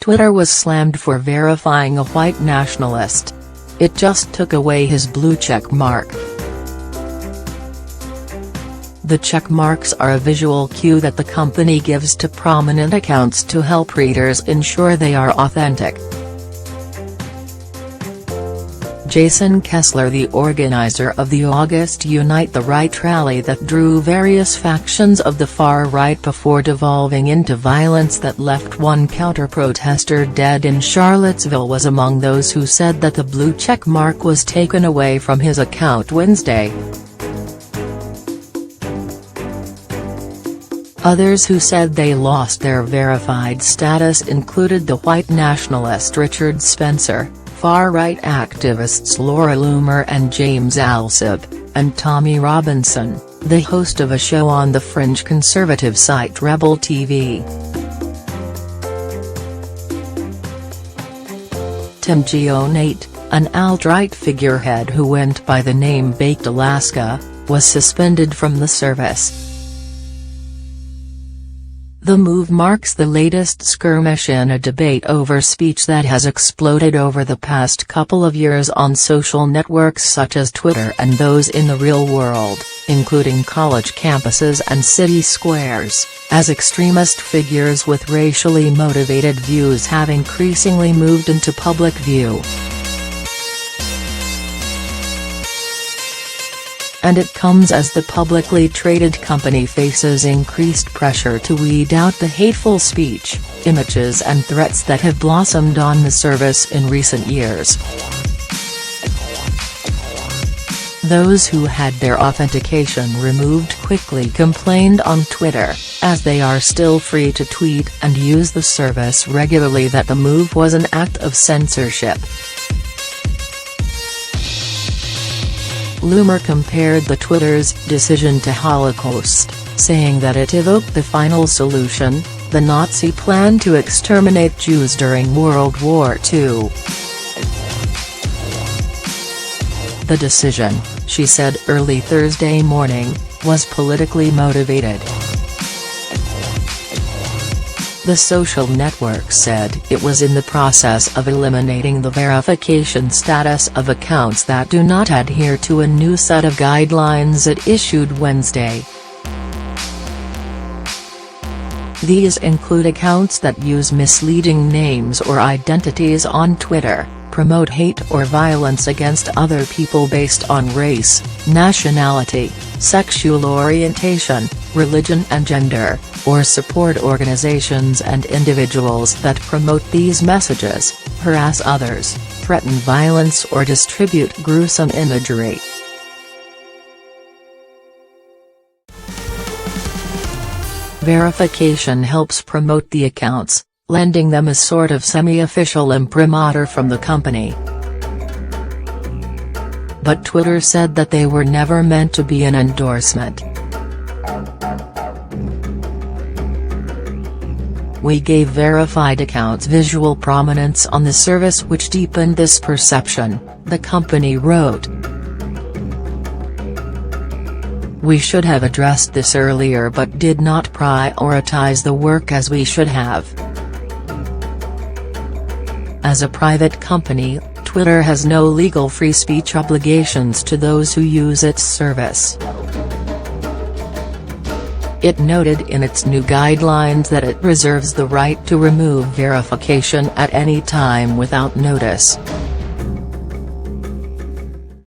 Twitter was slammed for verifying a white nationalist. It just took away his blue check mark. The check marks are a visual cue that the company gives to prominent accounts to help readers ensure they are authentic. Jason Kessler, the organizer of the August Unite the Right rally that drew various factions of the far right before devolving into violence that left one counter-protester dead in Charlottesville, was among those who said that the blue check mark was taken away from his account Wednesday. Others who said they lost their verified status included the white nationalist Richard Spencer, far-right activists Laura Loomer and James Alsop, and Tommy Robinson, the host of a show on the fringe conservative site Rebel TV. K.N.B.T, an alt-right figurehead who went by the name Baked Alaska, was suspended from the service. The move marks the latest skirmish in a debate over speech that has exploded over the past couple of years on social networks such as Twitter and those in the real world, including college campuses and city squares, as extremist figures with racially motivated views have increasingly moved into public view. And it comes as the publicly traded company faces increased pressure to weed out the hateful speech, images and threats that have blossomed on the service in recent years. Those who had their authentication removed quickly complained on Twitter, as they are still free to tweet and use the service regularly, that the move was an act of censorship. Loomer compared the Twitter's decision to Holocaust, saying that it evoked the final solution, the Nazi plan to exterminate Jews during World War II. The decision, she said early Thursday morning, was politically motivated. The social network said it was in the process of eliminating the verification status of accounts that do not adhere to a new set of guidelines it issued Wednesday. These include accounts that use misleading names or identities on Twitter, promote hate or violence against other people based on race, nationality, sexual orientation, religion and gender, or support organizations and individuals that promote these messages, harass others, threaten violence or distribute gruesome imagery. Verification helps promote the accounts, lending them a sort of semi-official imprimatur from the company. But Twitter said that they were never meant to be an endorsement. "We gave verified accounts visual prominence on the service, which deepened this perception," the company wrote. "We should have addressed this earlier but did not prioritize the work as we should have." As a private company, Twitter has no legal free speech obligations to those who use its service. It noted in its new guidelines that it reserves the right to remove verification at any time without notice.